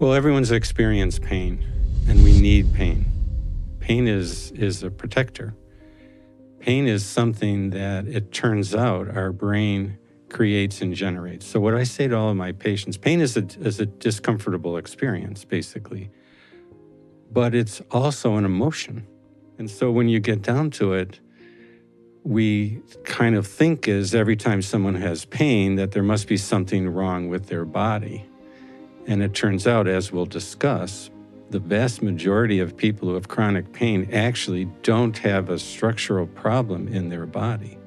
Well, everyone's experienced pain, and we need pain. Pain is a protector. Pain is something that, it turns out, our brain creates and generates. So what I say to all of my patients, pain is a discomfortable experience, basically. But it's also an emotion. And so when you get down to it, we kind of think is every time someone has pain that there must be something wrong with their body. And it turns out, as we'll discuss, the vast majority of people who have chronic pain actually don't have a structural problem in their body.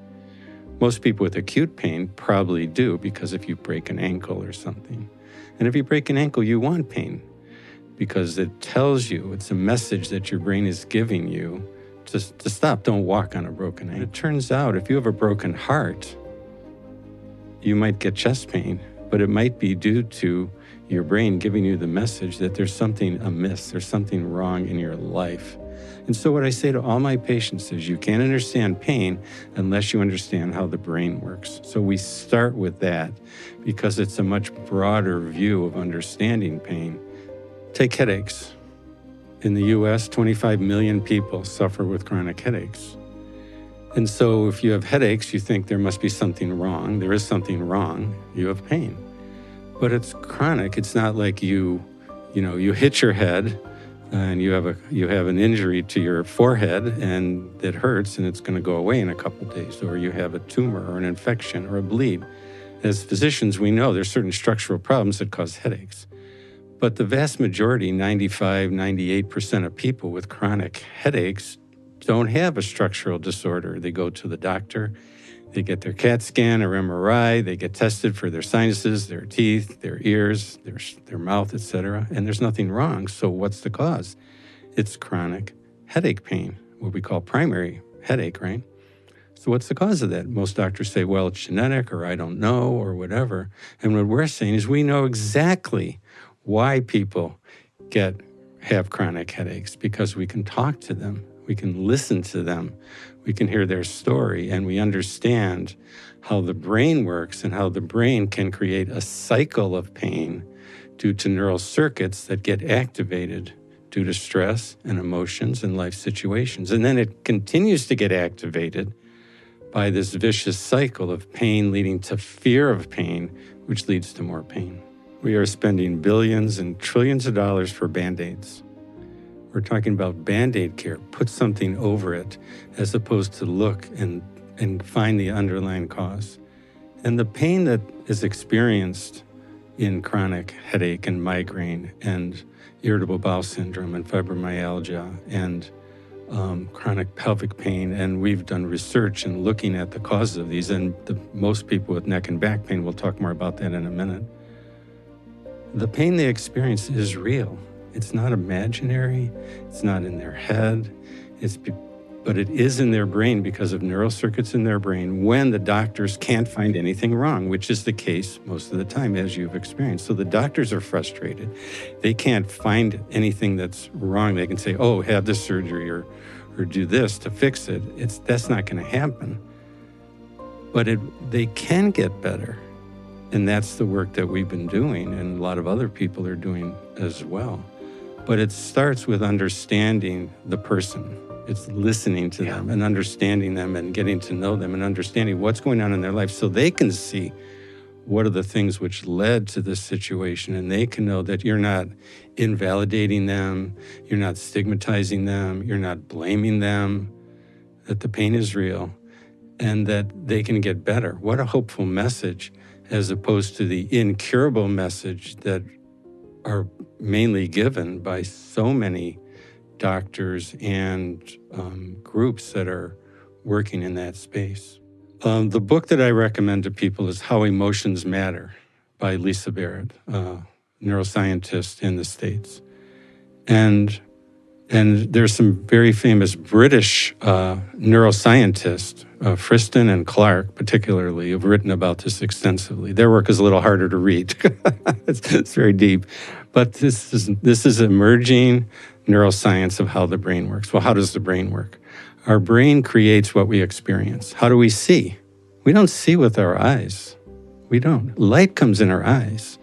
Most people with acute pain probably do, because if you break an ankle or something, and if you break an ankle, you want pain because it tells you, it's a message that your brain is giving you to stop, don't walk on a broken ankle. It turns out if you have a broken heart, you might get chest pain, but it might be due to your brain giving you the message that there's something amiss, there's something wrong in your life. And so what I say to all my patients is you can't understand pain unless you understand how the brain works. So we start with that because it's a much broader view of understanding pain. Take headaches. In the US, 25 million people suffer with chronic headaches. And so if you have headaches, you think there must be something wrong. There is something wrong. You have pain. But it's chronic. It's not like you hit your head and you have an injury to your forehead and it hurts and it's going to go away in a couple of days, or you have a tumor or an infection or a bleed. As physicians, we know there's certain structural problems that cause headaches. But the vast majority, 95, 98% of people with chronic headaches don't have a structural disorder. They go to the doctor, they get their CAT scan or MRI, they get tested for their sinuses, their teeth, their ears, their mouth, etc., and there's nothing wrong. So what's the cause? It's chronic headache pain, what we call primary headache, right? So what's the cause of that? Most doctors say, well, it's genetic, or I don't know, or whatever. And what we're saying is we know exactly why people have chronic headaches, because we can talk to them, we can listen to them, we can hear their story, and we understand how the brain works and how the brain can create a cycle of pain due to neural circuits that get activated due to stress and emotions and life situations. And then it continues to get activated by this vicious cycle of pain leading to fear of pain, which leads to more pain. We are spending billions and trillions of dollars for Band-Aids. We're talking about Band-Aid care, put something over it, as opposed to look and find the underlying cause. And the pain that is experienced in chronic headache and migraine and irritable bowel syndrome and fibromyalgia and chronic pelvic pain, and we've done research in looking at the causes of these, and most people with neck and back pain, we'll talk more about that in a minute. The pain they experience is real. It's not imaginary, it's not in their head, but it is in their brain because of neural circuits in their brain when the doctors can't find anything wrong, which is the case most of the time, as you've experienced. So the doctors are frustrated. They can't find anything that's wrong. They can say, oh, have this surgery or do this to fix it. That's not going to happen. But they can get better. And that's the work that we've been doing, and a lot of other people are doing as well. But it starts with understanding the person. It's listening to them and understanding them and getting to know them and understanding what's going on in their life so they can see what are the things which led to this situation, and they can know that you're not invalidating them, you're not stigmatizing them, you're not blaming them, that the pain is real, and that they can get better. What a hopeful message, as opposed to the incurable message that are mainly given by so many doctors and groups that are working in that space. The book that I recommend to people is How Emotions Matter by Lisa Barrett, neuroscientist in the States. And there's some very famous British neuroscientists, Friston and Clark particularly, who've written about this extensively. Their work is a little harder to read. It's very deep. But this is emerging neuroscience of how the brain works. Well, how does the brain work? Our brain creates what we experience. How do we see? We don't see with our eyes. We don't. Light comes in our eyes.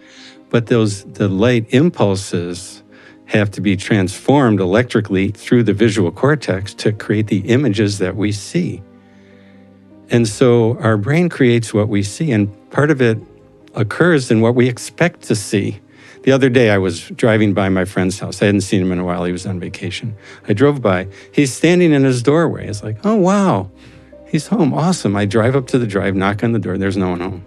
But the light impulses have to be transformed electrically through the visual cortex to create the images that we see. And so our brain creates what we see, and part of it occurs in what we expect to see. The other day, I was driving by my friend's house. I hadn't seen him in a while. He was on vacation. I drove by. He's standing in his doorway. It's like, oh, wow, he's home. Awesome. I drive up to the drive, knock on the door. There's no one home.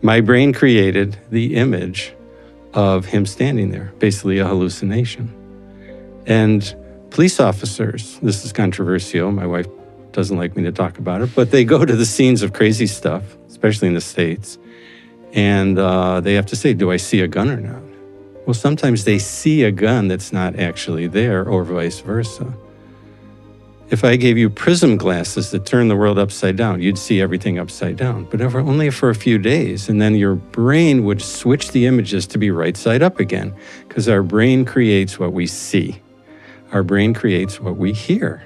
My brain created the image of him standing there, basically a hallucination. And police officers, this is controversial. My wife doesn't like me to talk about it, but they go to the scenes of crazy stuff, especially in the States, and they have to say, do I see a gun or not? Well, sometimes they see a gun that's not actually there, or vice versa. If I gave you prism glasses that turn the world upside down, you'd see everything upside down, but only for a few days. And then your brain would switch the images to be right side up again, because our brain creates what we see. Our brain creates what we hear.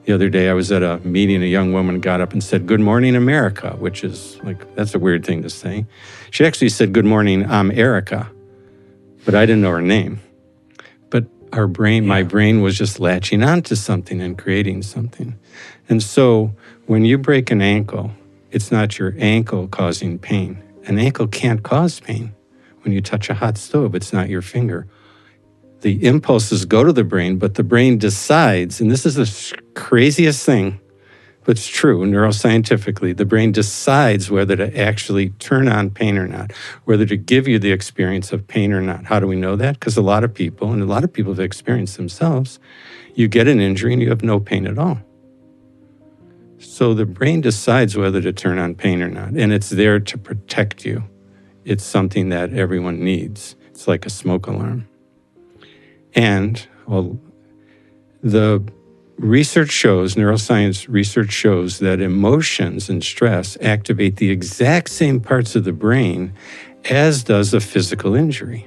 The other day I was at a meeting, a young woman got up and said, "Good morning, America," which is like, that's a weird thing to say. She actually said, "Good morning, I'm Erica," but I didn't know her name. But our brain, my brain was just latching onto something and creating something. And so when you break an ankle, it's not your ankle causing pain. An ankle can't cause pain. When you touch a hot stove, it's not your finger. The impulses go to the brain, but the brain decides, and this is the craziest thing, but it's true neuroscientifically, the brain decides whether to actually turn on pain or not, whether to give you the experience of pain or not. How do we know that? Because a lot of people have experienced themselves, you get an injury and you have no pain at all. So the brain decides whether to turn on pain or not, and it's there to protect you. It's something that everyone needs. It's like a smoke alarm. And, well, the research shows, neuroscience research shows that emotions and stress activate the exact same parts of the brain as does a physical injury.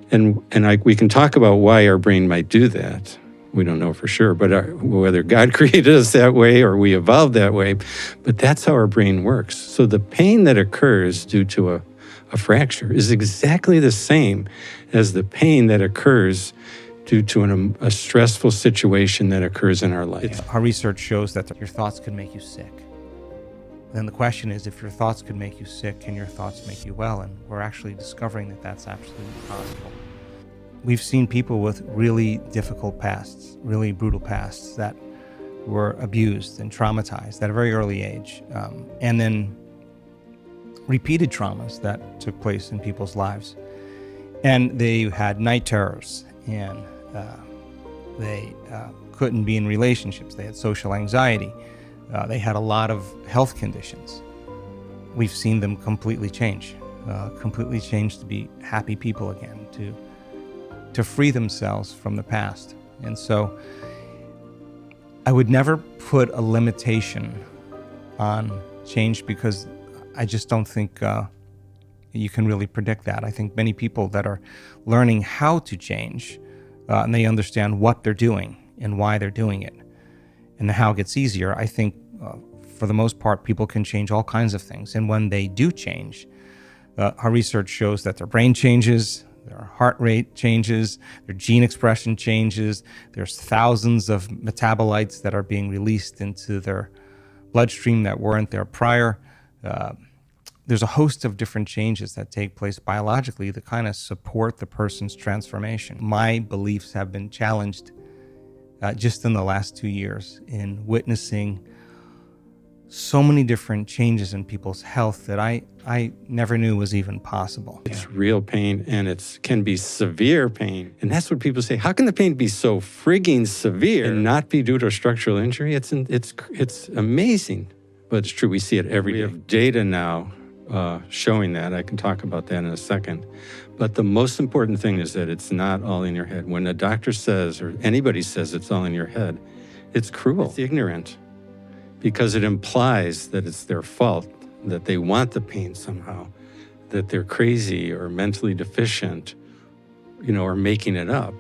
And we can talk about why our brain might do that. We don't know for sure, but whether God created us that way or we evolved that way, but that's how our brain works. So the pain that occurs due to a fracture is exactly the same as the pain that occurs due to a stressful situation that occurs in our life. Our research shows that your thoughts can make you sick. Then the question is, if your thoughts could make you sick, can your thoughts make you well? And we're actually discovering that that's absolutely possible. We've seen people with really difficult pasts, really brutal pasts that were abused and traumatized at a very early age, and then repeated traumas that took place in people's lives. And they had night terrors, and they couldn't be in relationships. They had social anxiety. They had a lot of health conditions. We've seen them completely change to be happy people again, to free themselves from the past. And so I would never put a limitation on change, because I just don't think you can really predict that. I think many people that are learning how to change, and they understand what they're doing and why they're doing it and how it gets easier, I think for the most part, people can change all kinds of things. And when they do change, our research shows that their brain changes, their heart rate changes, their gene expression changes, there's thousands of metabolites that are being released into their bloodstream that weren't there prior. There's a host of different changes that take place biologically that kind of support the person's transformation. My beliefs have been challenged just in the last 2 years in witnessing so many different changes in people's health that I never knew was even possible. It's real pain, and it can be severe pain. And that's what people say, how can the pain be so frigging severe and not be due to a structural injury? It's amazing, but it's true. We see it every day. We have data now showing that. I can talk about that in a second. But the most important thing is that it's not all in your head. When a doctor says, or anybody says it's all in your head, it's cruel. It's ignorant, because it implies that it's their fault, that they want the pain somehow, that they're crazy or mentally deficient, or making it up.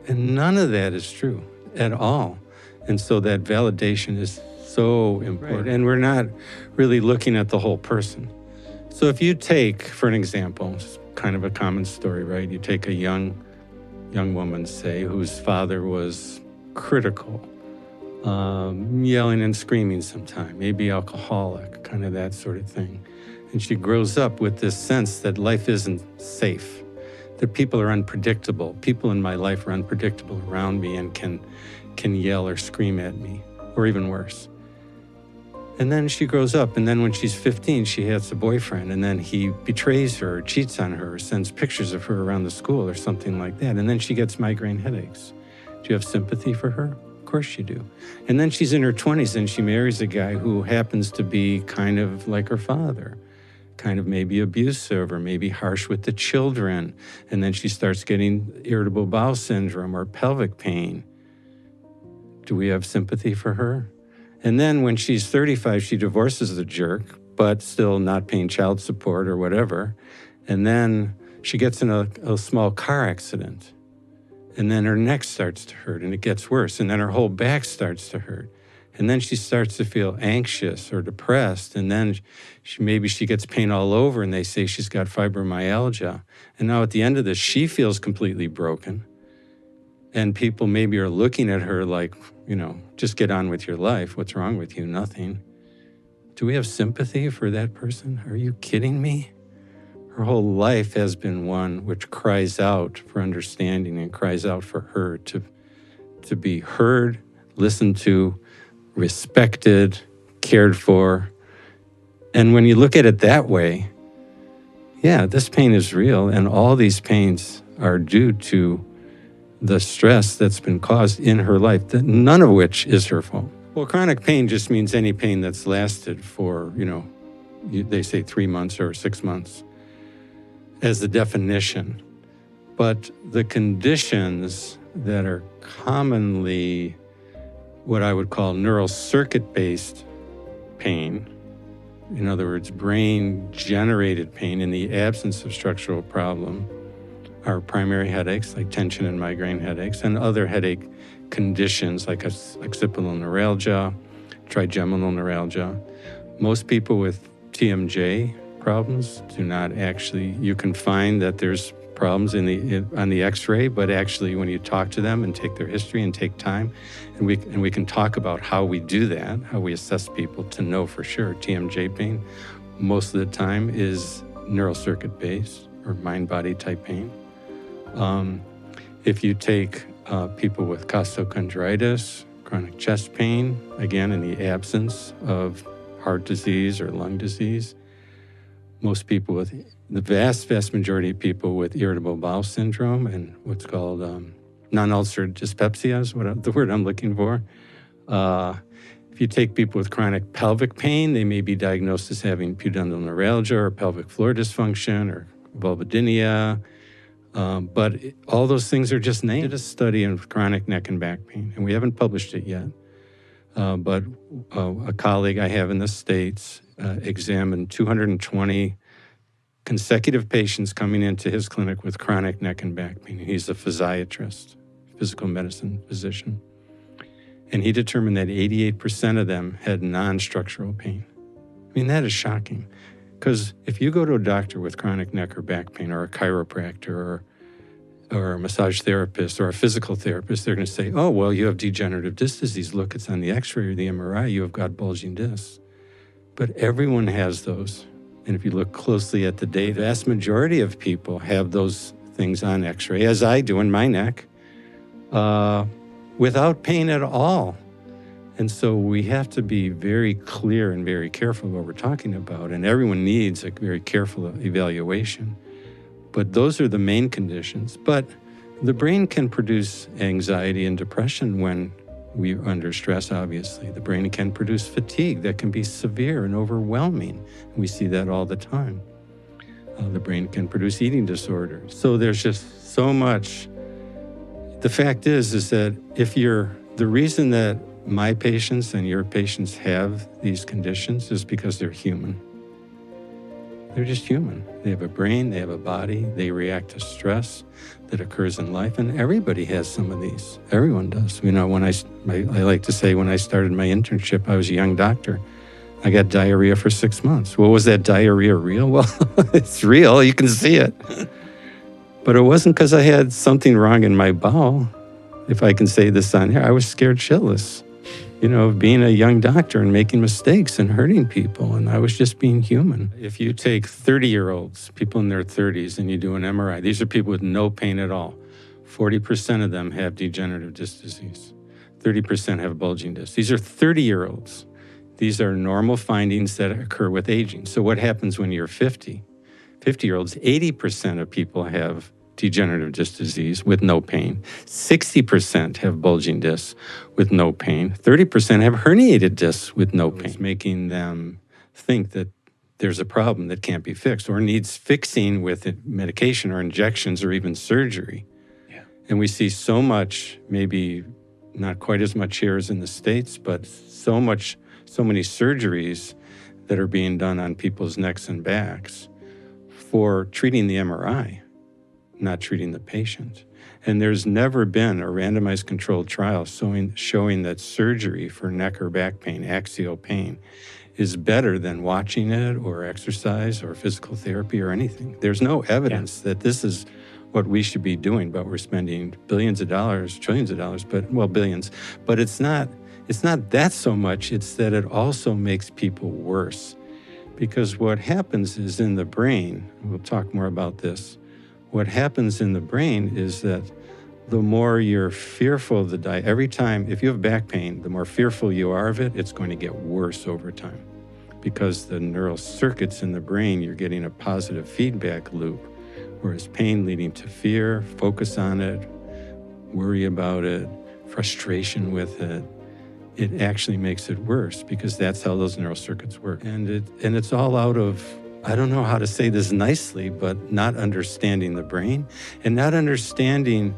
And none of that is true at all. And so that validation is so important. Right. And we're not really looking at the whole person. So if you take, for an example, kind of a common story, right? You take a young woman, say, whose father was critical, yelling and screaming sometime, maybe alcoholic, kind of that sort of thing. And she grows up with this sense that life isn't safe, that people are unpredictable. People in my life are unpredictable around me and can yell or scream at me, or even worse. And then she grows up, and then when she's 15, she has a boyfriend, and then he betrays her, or cheats on her, or sends pictures of her around the school or something like that. And then she gets migraine headaches. Do you have sympathy for her? Of course you do. And then she's in her 20s, and she marries a guy who happens to be kind of like her father, kind of maybe abusive or maybe harsh with the children. And then she starts getting irritable bowel syndrome or pelvic pain. Do we have sympathy for her? And then when she's 35, she divorces the jerk, but still not paying child support or whatever. And then she gets in a small car accident. And then her neck starts to hurt, and it gets worse. And then her whole back starts to hurt. And then she starts to feel anxious or depressed. And then maybe she gets pain all over, and they say she's got fibromyalgia. And now at the end of this, she feels completely broken. And people maybe are looking at her like, just get on with your life. What's wrong with you? Nothing. Do we have sympathy for that person? Are you kidding me? Her whole life has been one which cries out for understanding and cries out for her to be heard, listened to, respected, cared for. And when you look at it that way, yeah, this pain is real, and all these pains are due to the stress that's been caused in her life, that none of which is her fault. Well, chronic pain just means any pain that's lasted for, they say 3 months or 6 months as the definition. But the conditions that are commonly what I would call neural circuit-based pain, in other words, brain-generated pain in the absence of structural problem, are primary headaches like tension and migraine headaches, and other headache conditions like occipital neuralgia, trigeminal neuralgia. Most people with TMJ problems do not actually, you can find that there's problems on the x-ray, but actually when you talk to them and take their history and take time, and we can talk about how we do that, how we assess people to know for sure TMJ pain most of the time is neural circuit based or mind-body type pain. If you take people with costochondritis, chronic chest pain, again, in the absence of heart disease or lung disease, the vast majority of people with irritable bowel syndrome and what's called non-ulcerative dyspepsia is the word I'm looking for. If you take people with chronic pelvic pain, they may be diagnosed as having pudendal neuralgia or pelvic floor dysfunction or vulvodynia. But all those things are just named. I did a study on chronic neck and back pain, and we haven't published it yet. But a colleague I have in the States examined 220 consecutive patients coming into his clinic with chronic neck and back pain. He's a physiatrist, physical medicine physician. And he determined that 88% of them had non-structural pain. I mean, that is shocking. Because if you go to a doctor with chronic neck or back pain, or a chiropractor, or a massage therapist, or a physical therapist, they're going to say, oh, well, you have degenerative disc disease. Look, it's on the x-ray or the MRI. You have got bulging discs. But everyone has those. And if you look closely at the data, the vast majority of people have those things on x-ray, as I do in my neck, without pain at all. And so we have to be very clear and very careful what we're talking about. And everyone needs a very careful evaluation. But those are the main conditions. But the brain can produce anxiety and depression when we're under stress, obviously. The brain can produce fatigue that can be severe and overwhelming. We see that all the time. The brain can produce eating disorders. So there's just so much. The fact is that the reason that my patients and your patients have these conditions is because they're human. They're just human. They have a brain, they have a body, they react to stress that occurs in life, and everybody has some of these. Everyone does. When I like to say, when I started my internship, I was a young doctor. I got diarrhea for 6 months. Well, was that diarrhea real? Well, it's real. You can see it. But it wasn't because I had something wrong in my bowel. If I can say this on here, I was scared shitless, of being a young doctor and making mistakes and hurting people. And I was just being human. If you take 30-year-olds, people in their 30s, and you do an MRI, these are people with no pain at all. 40% of them have degenerative disc disease. 30% have bulging discs. These are 30-year-olds. These are normal findings that occur with aging. So what happens when you're 50? 50-year-olds, 80% of people have degenerative disc disease with no pain. 60% have bulging discs with no pain. 30% have herniated discs with no pain. It's making them think that there's a problem that can't be fixed or needs fixing with medication or injections or even surgery. Yeah. And we see so much, maybe not quite as much here as in the States, but so many surgeries that are being done on people's necks and backs for treating the MRI, not treating the patient. And there's never been a randomized controlled trial showing that surgery for neck or back pain, axial pain, is better than watching it or exercise or physical therapy or anything. There's no evidence that this is what we should be doing, but we're spending billions of dollars, trillions of dollars, billions. But it's not that so much, it's that it also makes people worse. Because what happens is in the brain, we'll talk more about this, what happens in the brain is that the more you're fearful of every time, if you have back pain, the more fearful you are of it, it's going to get worse over time. Because the neural circuits in the brain, you're getting a positive feedback loop, whereas pain leading to fear, focus on it, worry about it, frustration with it, it actually makes it worse because that's how those neural circuits work. And it's all out of, I don't know how to say this nicely, but not understanding the brain and not understanding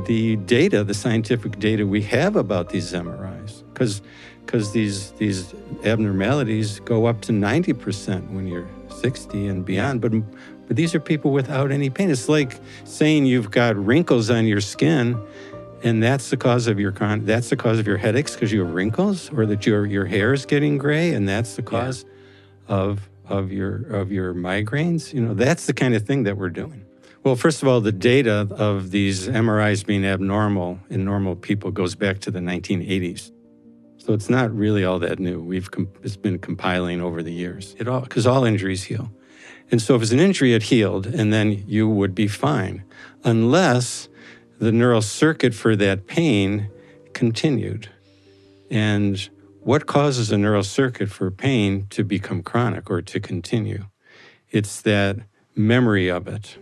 the data, the scientific data we have about these MRIs. Because these abnormalities go up to 90% when you're 60 and beyond. But these are people without any pain. It's like saying you've got wrinkles on your skin and that's the cause of your headaches because you have wrinkles, or that your hair is getting gray and that's the cause of your migraines. That's the kind of thing that we're doing. Well, first of all, the data of these MRIs being abnormal in normal people goes back to the 1980s. So it's not really all that new. It's been compiling over the years. Because all injuries heal. And so if it's an injury, it healed, and then you would be fine, unless the neural circuit for that pain continued. And what causes a neural circuit for pain to become chronic or to continue? It's that memory of it.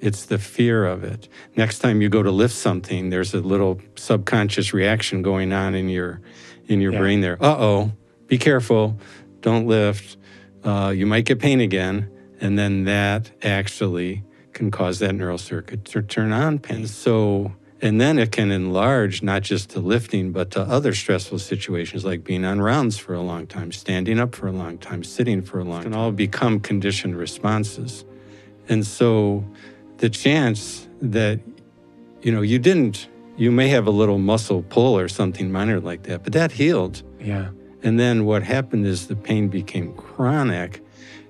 It's the fear of it. Next time you go to lift something, there's a little subconscious reaction going on in your brain there. Uh-oh, be careful, don't lift. You might get pain again. And then that actually can cause that neural circuit to turn on pain. And then it can enlarge not just to lifting, but to other stressful situations like being on rounds for a long time, standing up for a long time, sitting for a long time. It can all become conditioned responses. And so the chance that, you may have a little muscle pull or something minor like that, but that healed. Yeah. And then what happened is the pain became chronic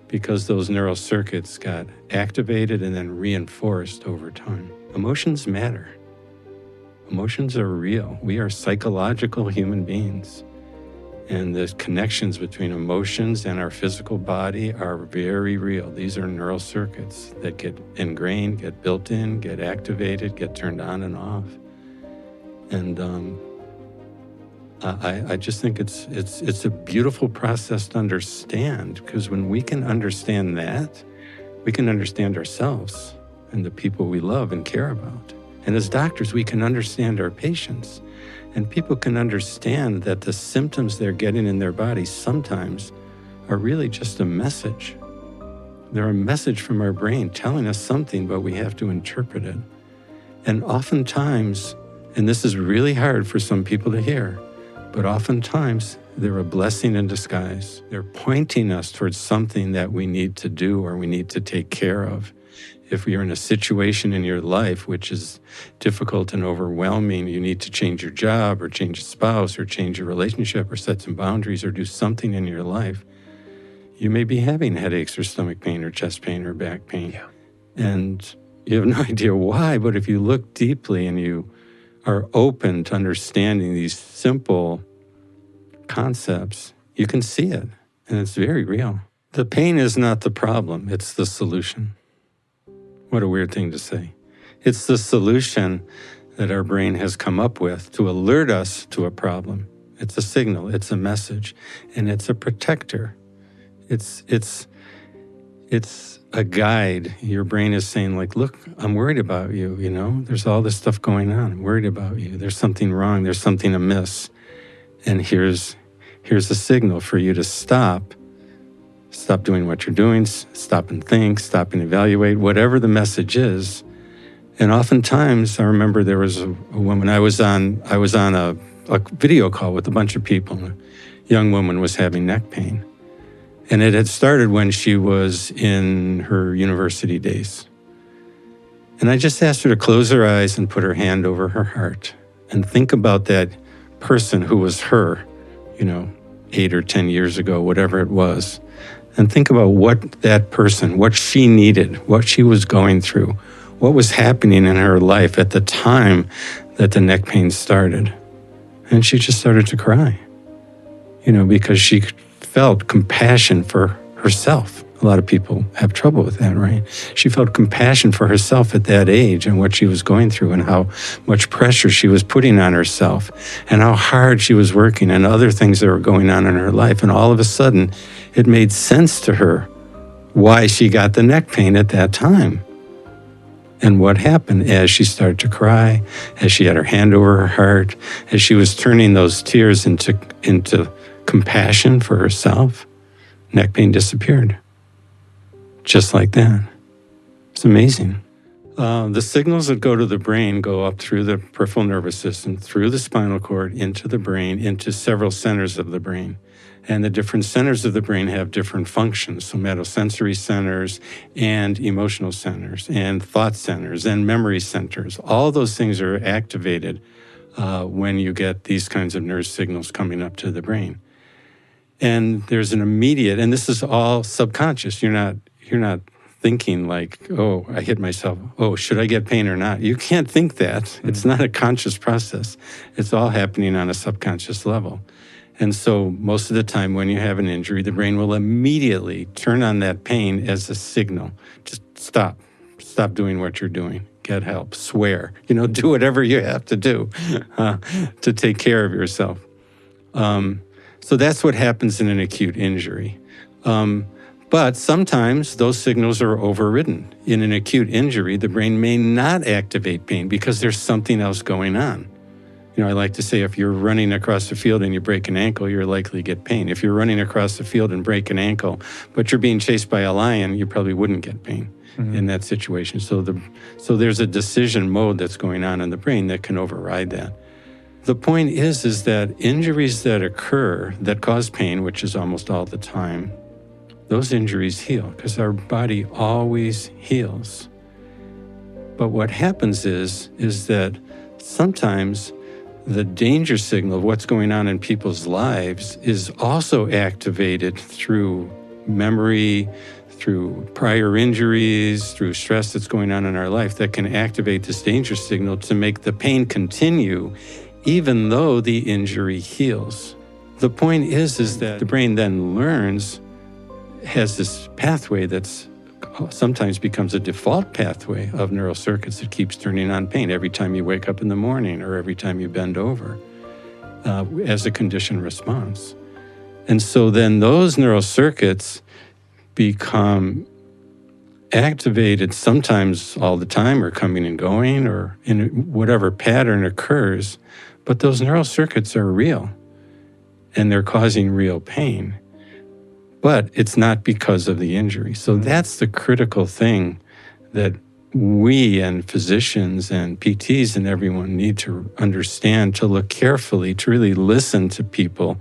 because those neural circuits got activated and then reinforced over time. Emotions matter. Emotions are real. We are psychological human beings. And the connections between emotions and our physical body are very real. These are neural circuits that get ingrained, get built in, get activated, get turned on and off. And I just think it's a beautiful process to understand, because when we can understand that, we can understand ourselves and the people we love and care about. And as doctors, we can understand our patients, and people can understand that the symptoms they're getting in their body sometimes are really just a message. They're a message from our brain telling us something, but we have to interpret it. And oftentimes, and this is really hard for some people to hear, but oftentimes they're a blessing in disguise. They're pointing us towards something that we need to do or we need to take care of. If you're in a situation in your life which is difficult and overwhelming, you need to change your job or change a spouse or change your relationship or set some boundaries or do something in your life, you may be having headaches or stomach pain or chest pain or back pain. Yeah. And you have no idea why, but if you look deeply and you are open to understanding these simple concepts, you can see it, and it's very real. The pain is not the problem, it's the solution. What a weird thing to say. It's the solution that our brain has come up with to alert us to a problem. It's a signal, it's a message, and it's a protector. It's a guide. Your brain is saying, like, look, I'm worried about you, you know? There's all this stuff going on. I'm worried about you. There's something wrong. There's something amiss. And here's a signal for you to stop. Stop doing what you're doing. Stop and think. Stop and evaluate. Whatever the message is. And oftentimes, I remember there was a woman. I was on a video call with a bunch of people. A young woman was having neck pain. And it had started when she was in her university days. And I just asked her to close her eyes and put her hand over her heart and think about that person who was her, 8 or 10 years ago, whatever it was. And think about what that person, what she needed, what she was going through, what was happening in her life at the time that the neck pain started. And she just started to cry, because she felt compassion for herself. A lot of people have trouble with that, right? She felt compassion for herself at that age and what she was going through and how much pressure she was putting on herself and how hard she was working and other things that were going on in her life. And all of a sudden, it made sense to her why she got the neck pain at that time. And what happened as she started to cry, as she had her hand over her heart, as she was turning those tears into compassion for herself, neck pain disappeared. Just like that. It's amazing. The signals that go to the brain go up through the peripheral nervous system, through the spinal cord, into the brain, into several centers of the brain. And the different centers of the brain have different functions, somatosensory centers and emotional centers and thought centers and memory centers. All those things are activated when you get these kinds of nerve signals coming up to the brain. And there's an immediate, and this is all subconscious. You're not thinking like, oh, I hit myself. Oh, should I get pain or not? You can't think that. Mm-hmm. It's not a conscious process. It's all happening on a subconscious level. And so most of the time when you have an injury, the brain will immediately turn on that pain as a signal. Just stop. Stop doing what you're doing. Get help. Swear. Do whatever you have to do to take care of yourself. So that's what happens in an acute injury. But sometimes those signals are overridden. In an acute injury, the brain may not activate pain because there's something else going on. I like to say if you're running across the field and you break an ankle, you're likely to get pain. If you're running across the field and break an ankle, but you're being chased by a lion, you probably wouldn't get pain in that situation. So there's a decision mode that's going on in the brain that can override that. The point is that injuries that occur that cause pain, which is almost all the time, those injuries heal because our body always heals. But what happens is that sometimes the danger signal of what's going on in people's lives is also activated through memory, through prior injuries, through stress that's going on in our life that can activate this danger signal to make the pain continue even though the injury heals. The point is that the brain then has this pathway that's sometimes becomes a default pathway of neural circuits that keeps turning on pain every time you wake up in the morning or every time you bend over as a conditioned response. And so then those neural circuits become activated sometimes all the time or coming and going or in whatever pattern occurs. But those neural circuits are real and they're causing real pain. But it's not because of the injury. So that's the critical thing that we and physicians and PTs and everyone need to understand, to look carefully, to really listen to people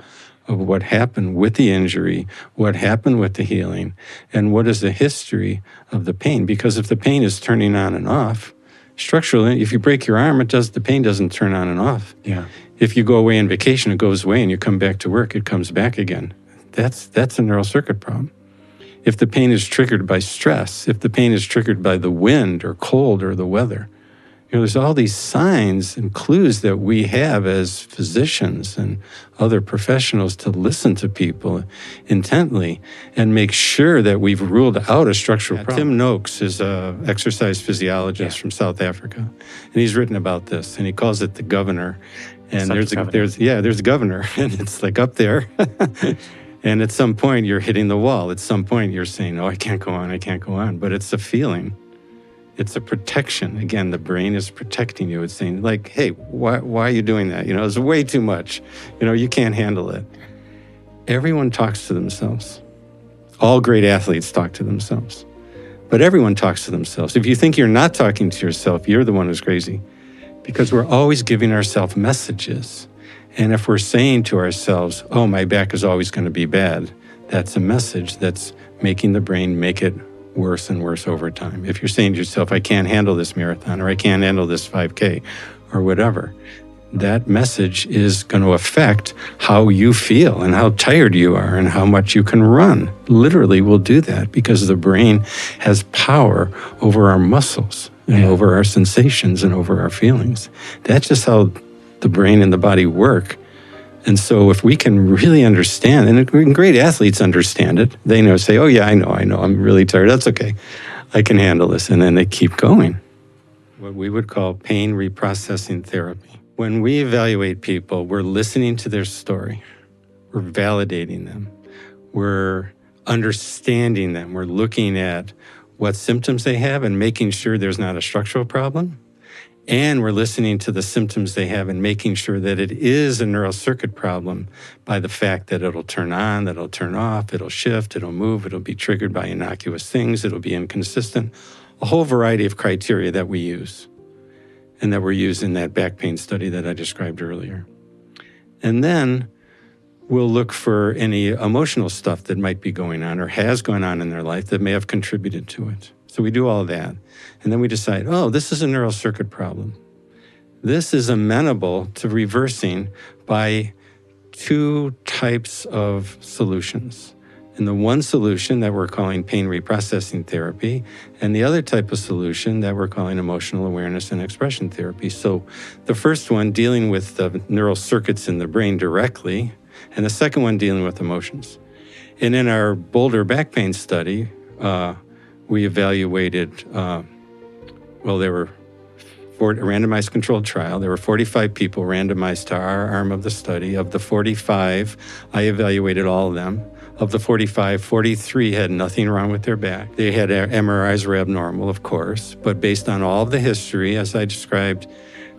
of what happened with the injury, what happened with the healing, and what is the history of the pain. Because if the pain is turning on and off, structurally, if you break your arm, the pain doesn't turn on and off. Yeah. If you go away on vacation, it goes away, and you come back to work, it comes back again. That's a neural circuit problem. If the pain is triggered by stress, if the pain is triggered by the wind or cold or the weather, there's all these signs and clues that we have as physicians and other professionals to listen to people intently and make sure that we've ruled out a structural problem. Tim Noakes is an exercise physiologist from South Africa, and he's written about this, and he calls it the governor. And there's a governor, and it's like up there. And at some point, you're hitting the wall. At some point, you're saying, oh, I can't go on. But it's a feeling. It's a protection. Again, the brain is protecting you. It's saying, like, hey, why are you doing that? It's way too much. You can't handle it. Everyone talks to themselves. All great athletes talk to themselves. But everyone talks to themselves. If you think you're not talking to yourself, you're the one who's crazy. Because we're always giving ourselves messages. And if we're saying to ourselves, oh, my back is always going to be bad, that's a message that's making the brain make it worse and worse over time. If you're saying to yourself, I can't handle this marathon, or I can't handle this 5K, or whatever, that message is going to affect how you feel and how tired you are and how much you can run. Literally will do that because the brain has power over our muscles and over our sensations and over our feelings. That's just how the brain and the body work. And so if we can really understand, and great athletes understand it, they say, oh yeah, I know, I'm really tired. That's okay. I can handle this. And then they keep going. What we would call pain reprocessing therapy. When we evaluate people, we're listening to their story. We're validating them. We're understanding them. We're looking at what symptoms they have and making sure there's not a structural problem. And we're listening to the symptoms they have and making sure that it is a neural circuit problem by the fact that it'll turn on, that it'll turn off, it'll shift, it'll move, it'll be triggered by innocuous things, it'll be inconsistent, a whole variety of criteria that we use and that were used in that back pain study that I described earlier. And then we'll look for any emotional stuff that might be going on or has gone on in their life that may have contributed to it. So we do all that. And then we decide, oh, this is a neural circuit problem. This is amenable to reversing by two types of solutions. And the one solution that we're calling pain reprocessing therapy, and the other type of solution that we're calling emotional awareness and expression therapy. So the first one dealing with the neural circuits in the brain directly, and the second one dealing with emotions. And in our Boulder back pain study, we evaluated, there were a randomized controlled trial. There were 45 people randomized to our arm of the study. Of the 45, I evaluated all of them. Of the 45, 43 had nothing wrong with their back. They had MRIs were abnormal, of course, but based on all of the history, as I described,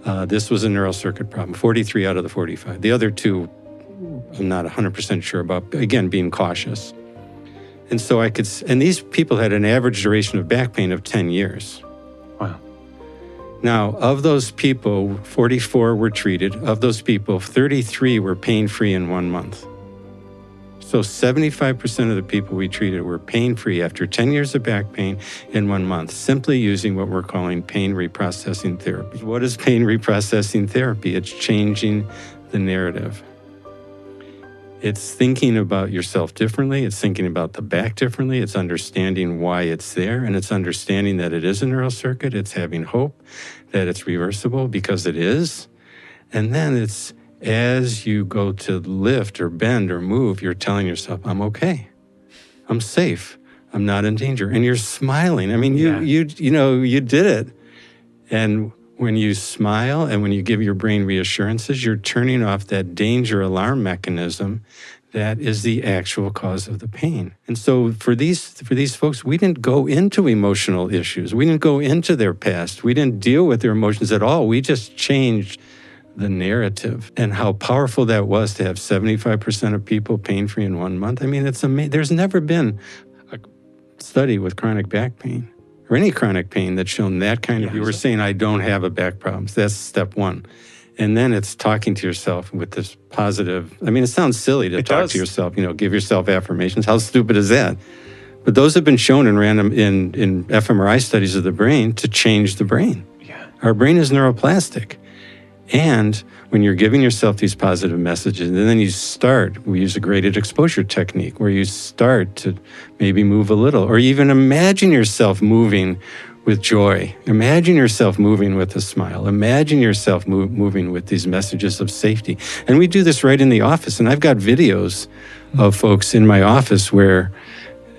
this was a neural circuit problem, 43 out of the 45. The other two, I'm not 100% sure about, again, being cautious. And so and these people had an average duration of back pain of 10 years. Wow. Now, of those people, 44 were treated. Of those people, 33 were pain-free in 1 month. So 75% of the people we treated were pain-free after 10 years of back pain in 1 month, simply using what we're calling pain reprocessing therapy. What is pain reprocessing therapy? It's changing the narrative. It's thinking about yourself differently. It's thinking about the back differently. It's understanding why it's there. And it's understanding that it is a neural circuit. It's having hope that it's reversible because it is. And then it's as you go to lift or bend or move, you're telling yourself, I'm okay. I'm safe. I'm not in danger. And you're smiling. I mean, you did it. And when you smile and when you give your brain reassurances, you're turning off that danger alarm mechanism that is the actual cause of the pain. And so for these folks, we didn't go into emotional issues. We didn't go into their past. We didn't deal with their emotions at all. We just changed the narrative. And how powerful that was to have 75% of people pain-free in 1 month. I mean, it's amazing. There's never been a study with chronic back pain or any chronic pain that's shown that kind of, you were saying, I don't have a back problem. So that's step one. And then it's talking to yourself with this positive, I mean, it sounds silly to talk to yourself, give yourself affirmations. How stupid is that? But those have been shown in fMRI studies of the brain to change the brain. Yeah. Our brain is neuroplastic. And when you're giving yourself these positive messages, and then we use a graded exposure technique where you start to maybe move a little, or even imagine yourself moving with joy. Imagine yourself moving with a smile. Imagine yourself moving with these messages of safety. And we do this right in the office. And I've got videos of folks in my office where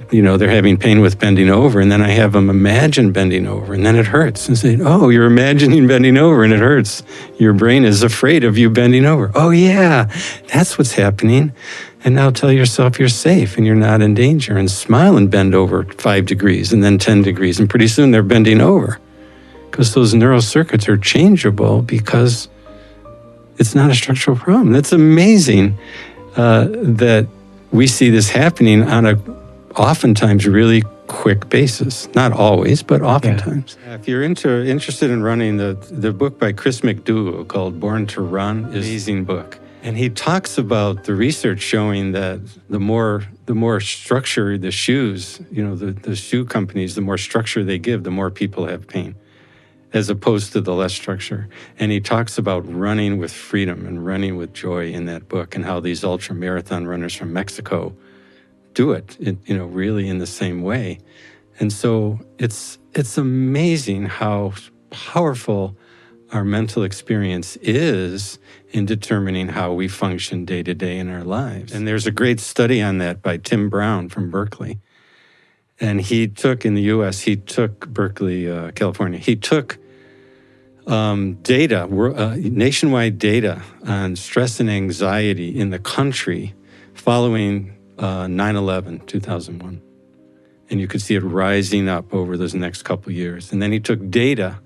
they're having pain with bending over, and then I have them imagine bending over, and then it hurts. And say, oh, you're imagining bending over, and it hurts. Your brain is afraid of you bending over. Oh, yeah, that's what's happening. And now tell yourself you're safe and you're not in danger, and smile and bend over 5 degrees and then 10 degrees, and pretty soon they're bending over because those neural circuits are changeable because it's not a structural problem. That's amazing that we see this happening on a oftentimes really quick basis. Not always, but oftentimes. Yeah. If you're interested in running, the book by Chris McDougall called Born to Run is an amazing book. And he talks about the research showing that the more structure the shoes, the shoe companies, the more structure they give, the more people have pain, as opposed to the less structure. And he talks about running with freedom and running with joy in that book, and how these ultra marathon runners from Mexico do it, really in the same way. And so it's amazing how powerful our mental experience is in determining how we function day to day in our lives. And there's a great study on that by Tim Brown from Berkeley. And in the US, he took Berkeley, California, he took nationwide data on stress and anxiety in the country following 9/11, 2001. And you could see it rising up over those next couple of years. And then he took data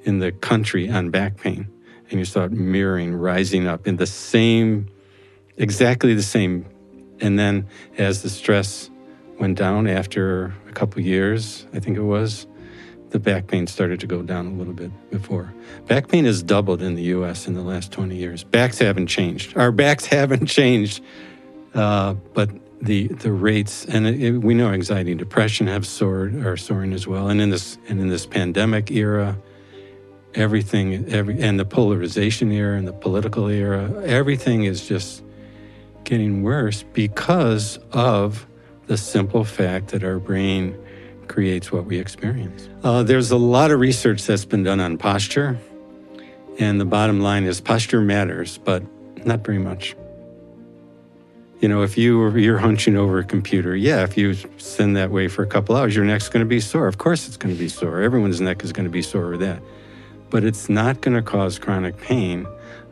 in the country on back pain, and you saw it mirroring, rising up in exactly the same. And then as the stress went down after a couple of years, I think it was, the back pain started to go down a little bit before. Back pain has doubled in the US in the last 20 years. Backs haven't changed. Our backs haven't changed, but the rates, and we know anxiety and depression are soaring as well. And in this pandemic era, and the polarization era and the political era, everything is just getting worse because of the simple fact that our brain creates what we experience. There's a lot of research that's been done on posture, and the bottom line is posture matters, but not very much. If you're hunching over a computer, if you sit that way for a couple hours, your neck's going to be sore. Of course it's going to be sore. Everyone's neck is going to be sore with that. But it's not going to cause chronic pain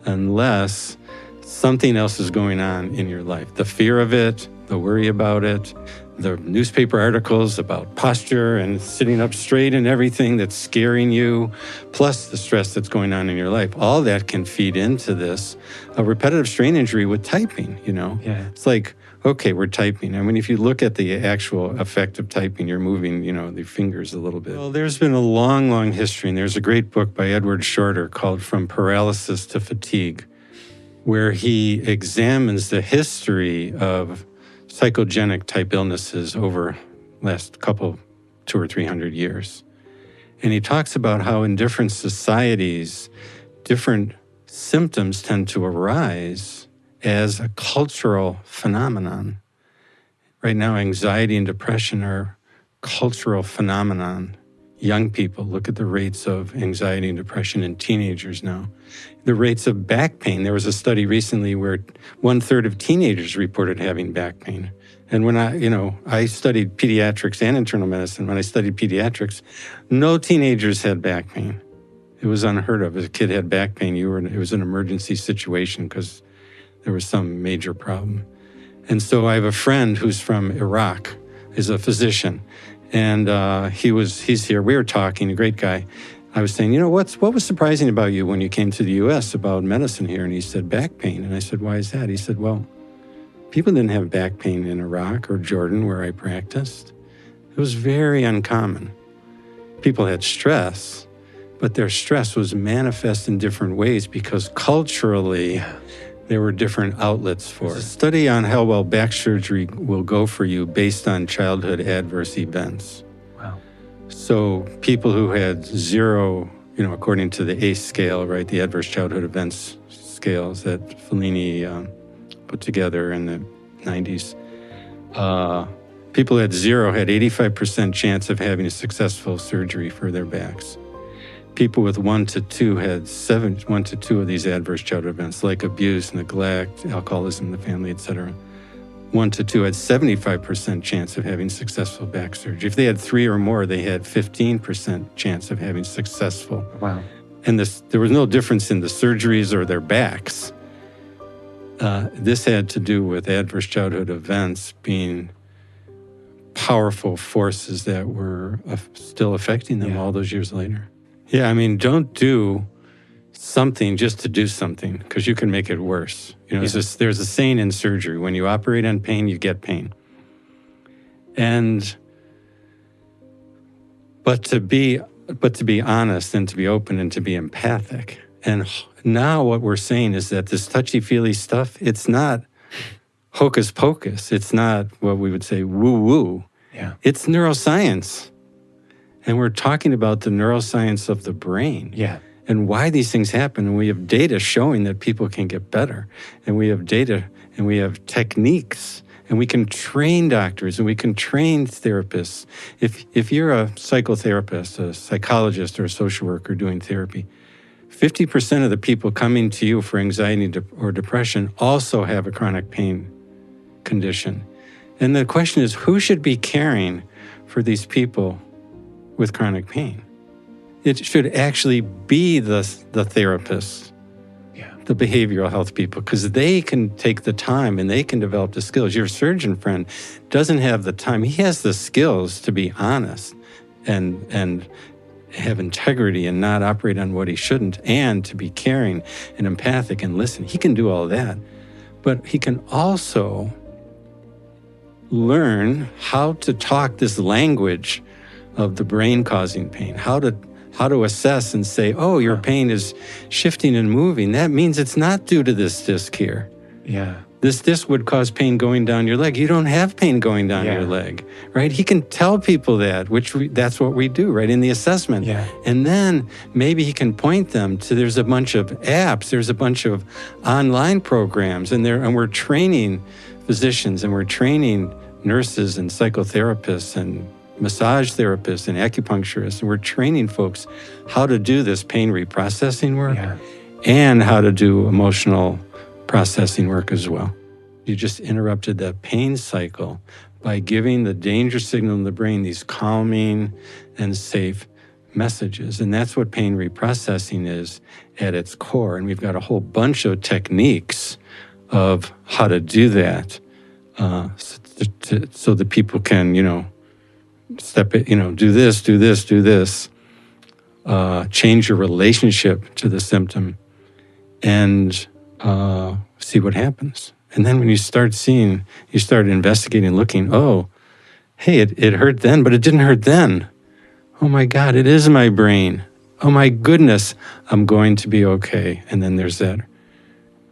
unless something else is going on in your life. The fear of it, the worry about it, the newspaper articles about posture and sitting up straight and everything that's scaring you, plus the stress that's going on in your life. All that can feed into this. A repetitive strain injury with typing, Yeah. It's like, okay, we're typing. I mean, if you look at the actual effect of typing, you're moving, the fingers a little bit. Well, there's been a long, long history, and there's a great book by Edward Shorter called From Paralysis to Fatigue, where he examines the history of psychogenic type illnesses over last 200 or 300 years. And he talks about how in different societies, different symptoms tend to arise as a cultural phenomenon. Right now, anxiety and depression are cultural phenomenon. Young people, look at the rates of anxiety and depression in teenagers now. The rates of back pain, there was a study recently where 1/3 of teenagers reported having back pain. And when I studied pediatrics and internal medicine, when I studied pediatrics, no teenagers had back pain. It was unheard of. If a kid had back pain, it was an emergency situation because there was some major problem. And so I have a friend who's from Iraq, is a physician. And he's here. We were talking, a great guy. I was saying, what was surprising about you when you came to the U.S. about medicine here? And he said, back pain. And I said, why is that? He said, well, people didn't have back pain in Iraq or Jordan where I practiced. It was very uncommon. People had stress, but their stress was manifest in different ways because culturally there were different outlets for it. There's a study on how well back surgery will go for you based on childhood adverse events. Wow. So people who had 0, according to the ACE scale, right, the Adverse Childhood Events scales that Fellini put together in the 90s, people at 0 had 85% chance of having a successful surgery for their backs. People with 1 to 2 had 1 to 2 of these adverse childhood events, like abuse, neglect, alcoholism in the family, etc. 1 to 2 had 75% chance of having successful back surgery. If they had 3 or more, they had 15% chance of having successful. Wow. And there was no difference in the surgeries or their backs. This had to do with adverse childhood events being powerful forces that were still affecting them all those years later. Yeah, don't do something just to do something, because you can make it worse. There's a saying in surgery: when you operate on pain, you get pain. But to be honest and to be open and to be empathic. And now what we're saying is that this touchy-feely stuff, it's not hocus pocus. It's not what we would say woo-woo. Yeah. It's neuroscience. And we're talking about the neuroscience of the brain. Yeah. And why these things happen. And we have data showing that people can get better. And we have data and we have techniques. And we can train doctors and we can train therapists. If you're a psychotherapist, a psychologist, or a social worker doing therapy, 50% of the people coming to you for anxiety or depression also have a chronic pain condition. And the question is, who should be caring for these people with chronic pain? It should actually be the therapists, the behavioral health people, because they can take the time and they can develop the skills. Your surgeon friend doesn't have the time. He has the skills to be honest and have integrity and not operate on what he shouldn't, and to be caring and empathic and listen. He can do all of that. But he can also learn how to talk this language of the brain causing pain, how to assess and say, oh, your pain is shifting and moving. That means it's not due to this disc here. Yeah. This disc would cause pain going down your leg. You don't have pain going down your leg, right? He can tell people that, that's what we do, right, in the assessment. Yeah. And then maybe he can point them to, there's a bunch of apps, there's a bunch of online programs, and we're training physicians and we're training nurses and psychotherapists and massage therapists and acupuncturists, and we're training folks how to do this pain reprocessing work and how to do emotional processing work as well. You just interrupted that pain cycle by giving the danger signal in the brain these calming and safe messages. And that's what pain reprocessing is at its core. And we've got a whole bunch of techniques of how to do that so that people can, step it, do this, do this, do this, change your relationship to the symptom, and see what happens. And then when you start investigating, looking, oh, hey, it hurt then, but it didn't hurt then. Oh my God, it is my brain. Oh my goodness, I'm going to be okay. And then there's that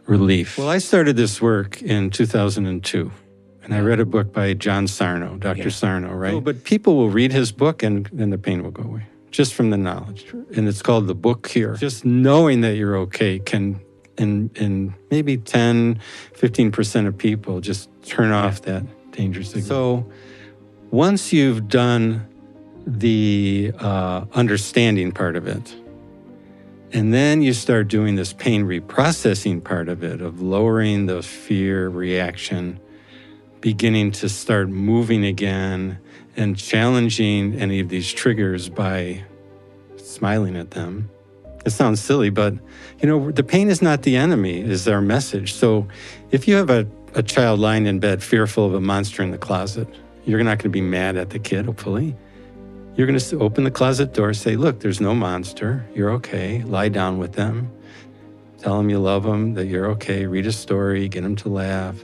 relief. Well, I started this work in 2002. And I read a book by John Sarno, Dr. Sarno, right? Oh, but people will read his book and then the pain will go away, just from the knowledge. And it's called The Book Cure. Just knowing that you're okay can, in maybe 10, 15% of people, just turn off that danger signal. So once you've done the understanding part of it, and then you start doing this pain reprocessing part of it, of lowering the fear reaction, beginning to start moving again and challenging any of these triggers by smiling at them. It sounds silly, but the pain is not the enemy, is our message. So if you have a child lying in bed fearful of a monster in the closet, you're not going to be mad at the kid, hopefully. You're going to open the closet door, say, look, there's no monster. You're okay. Lie down with them. Tell them you love them, that you're okay. Read a story, get them to laugh.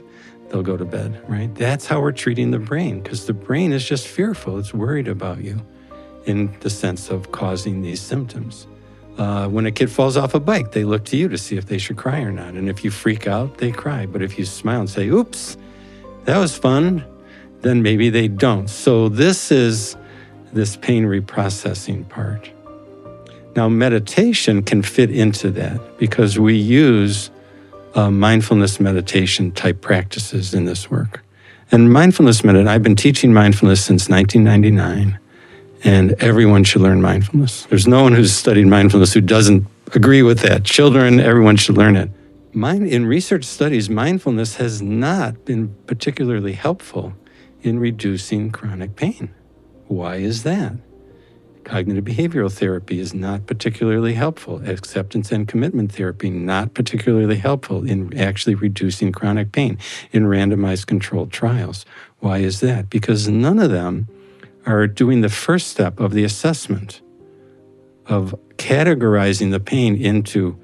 They'll go to bed, right? That's how we're treating the brain, because the brain is just fearful. It's worried about you in the sense of causing these symptoms. When a kid falls off a bike, they look to you to see if they should cry or not. And if you freak out, they cry. But if you smile and say, oops, that was fun, then maybe they don't. So this is this pain reprocessing part. Now, meditation can fit into that because we use mindfulness meditation type practices in this work. And mindfulness meditation, I've been teaching mindfulness since 1999, and everyone should learn mindfulness. There's no one who's studied mindfulness who doesn't agree with that. Children, everyone should learn it. In research studies, mindfulness has not been particularly helpful in reducing chronic pain. Why is that? Cognitive behavioral therapy is not particularly helpful. Acceptance and commitment therapy, not particularly helpful in actually reducing chronic pain in randomized controlled trials. Why is that? Because none of them are doing the first step of the assessment of categorizing the pain into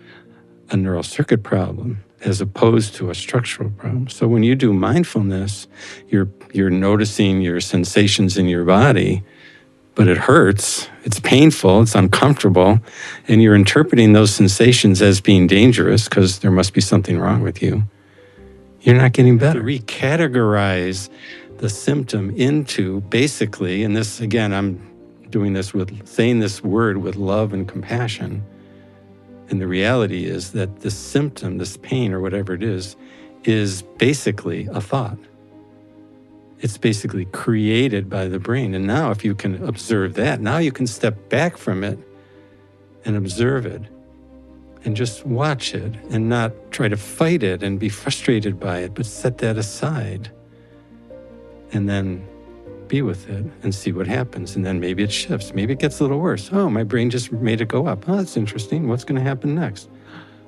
a neural circuit problem as opposed to a structural problem. So when you do mindfulness, you're noticing your sensations in your body, but it hurts, it's painful, it's uncomfortable, and you're interpreting those sensations as being dangerous because there must be something wrong with you. You're not getting better. To recategorize the symptom into basically, and this, again, I'm doing this with saying this word with love and compassion. And the reality is that the symptom, this pain or whatever it is basically a thought. It's basically created by the brain. And now if you can observe that, now you can step back from it and observe it and just watch it and not try to fight it and be frustrated by it, but set that aside and then be with it and see what happens. And then maybe it shifts. Maybe it gets a little worse. Oh, my brain just made it go up. Oh, that's interesting. What's going to happen next?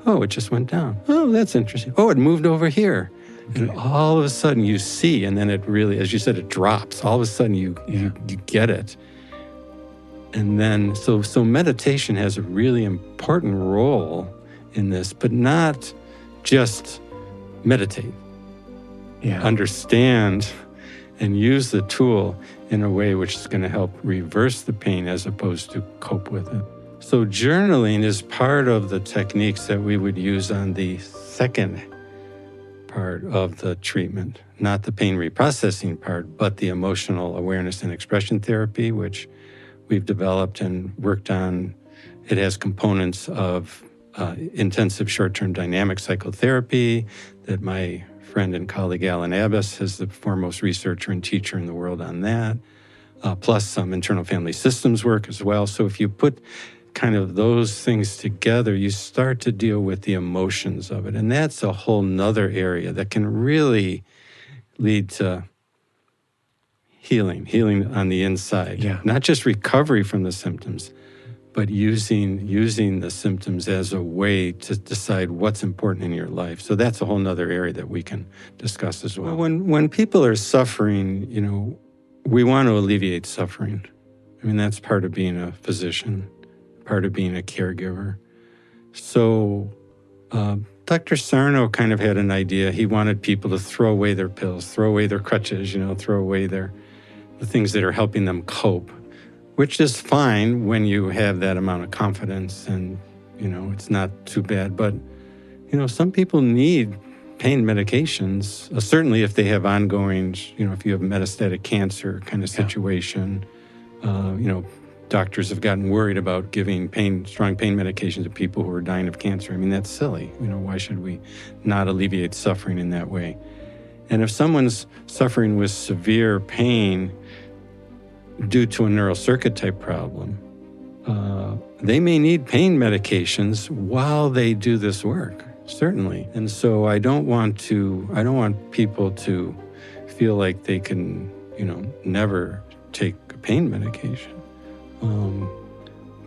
Oh, it just went down. Oh, that's interesting. Oh, it moved over here. Okay. And all of a sudden you see, and then it really, as you said, it drops. All of a sudden you get it. And then, so meditation has a really important role in this, but not just meditate. Yeah. Understand and use the tool in a way which is going to help reverse the pain as opposed to cope with it. So journaling is part of the techniques that we would use on the second part of the treatment, not the pain reprocessing part, but the emotional awareness and expression therapy, which we've developed and worked on. It has components of intensive short-term dynamic psychotherapy that my friend and colleague Alan Abbas is the foremost researcher and teacher in the world on that, plus some internal family systems work as well. So if you put kind of those things together, you start to deal with the emotions of it. And that's a whole nother area that can really lead to healing on the inside. Yeah. Not just recovery from the symptoms, but using the symptoms as a way to decide what's important in your life. So that's a whole nother area that we can discuss as well. When people are suffering, we want to alleviate suffering. I mean, that's part of being a physician, part of being a caregiver. So Dr. Sarno kind of had an idea. He wanted people to throw away their pills, throw away their crutches, throw away the things that are helping them cope, which is fine when you have that amount of confidence and, it's not too bad. But, some people need pain medications, certainly if they have ongoing, if you have metastatic cancer kind of situation, doctors have gotten worried about giving strong pain medications to people who are dying of cancer. I mean, that's silly. Why should we not alleviate suffering in that way? And if someone's suffering with severe pain due to a neural circuit type problem, they may need pain medications while they do this work, certainly. And so I don't want people to feel like they can, never take a pain medication.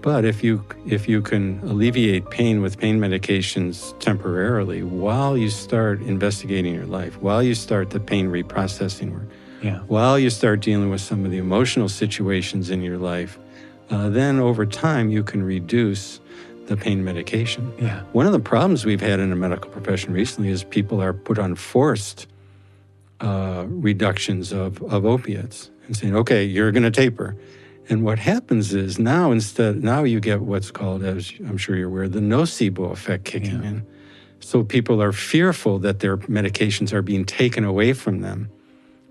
But if you can alleviate pain with pain medications temporarily while you start investigating your life, while you start the pain reprocessing work, while you start dealing with some of the emotional situations in your life, then over time you can reduce the pain medication. Yeah. One of the problems we've had in the medical profession recently is people are put on forced reductions of opiates and saying, okay, you're going to taper. And what happens is now you get what's called, as I'm sure you're aware, the nocebo effect kicking in. So people are fearful that their medications are being taken away from them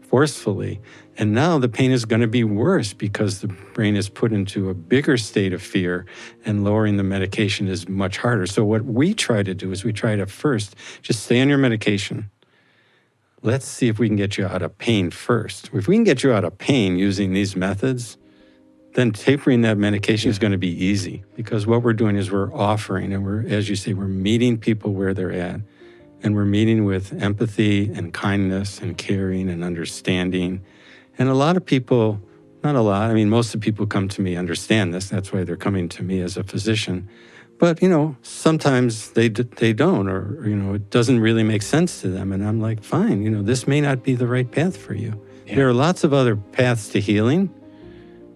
forcefully. And now the pain is going to be worse because the brain is put into a bigger state of fear, and lowering the medication is much harder. So what we try to do is we try to first just stay on your medication. Let's see if we can get you out of pain first. If we can get you out of pain using these methods, then tapering that medication is going to be easy, because what we're doing is we're offering, and we're, as you say, we're meeting people where they're at, and we're meeting with empathy and kindness and caring and understanding. And a lot of people, not a lot, I mean, most of the people who come to me understand this. That's why they're coming to me as a physician. But, sometimes they don't, or, it doesn't really make sense to them. And I'm like, fine, this may not be the right path for you. Yeah. There are lots of other paths to healing.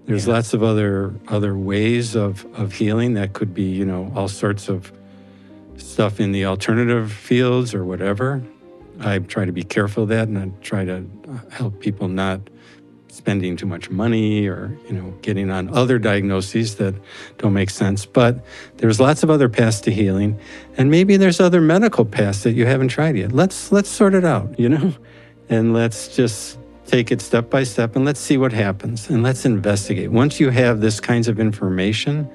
There's lots of other ways of healing that could be, all sorts of stuff in the alternative fields or whatever. I try to be careful of that, and I try to help people not spending too much money or, getting on other diagnoses that don't make sense. But there's lots of other paths to healing, and maybe there's other medical paths that you haven't tried yet. Let's sort it out, and let's just take it step by step, and let's see what happens, and let's investigate. Once you have this kinds of information,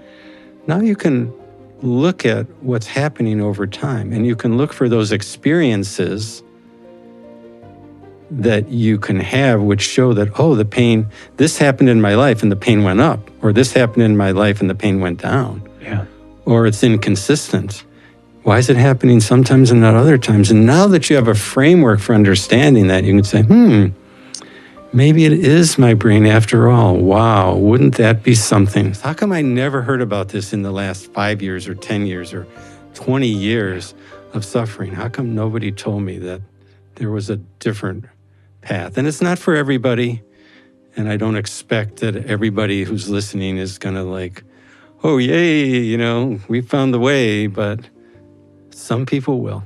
now you can look at what's happening over time, and you can look for those experiences that you can have which show that, the pain, this happened in my life and the pain went up, or this happened in my life and the pain went down. Yeah. Or it's inconsistent. Why is it happening sometimes and not other times? And now that you have a framework for understanding that, you can say, maybe it is my brain after all. Wow, wouldn't that be something? How come I never heard about this in the last 5 years or 10 years or 20 years of suffering? How come nobody told me that there was a different path? And it's not for everybody. And I don't expect that everybody who's listening is going to oh, yay, we found the way. But some people will.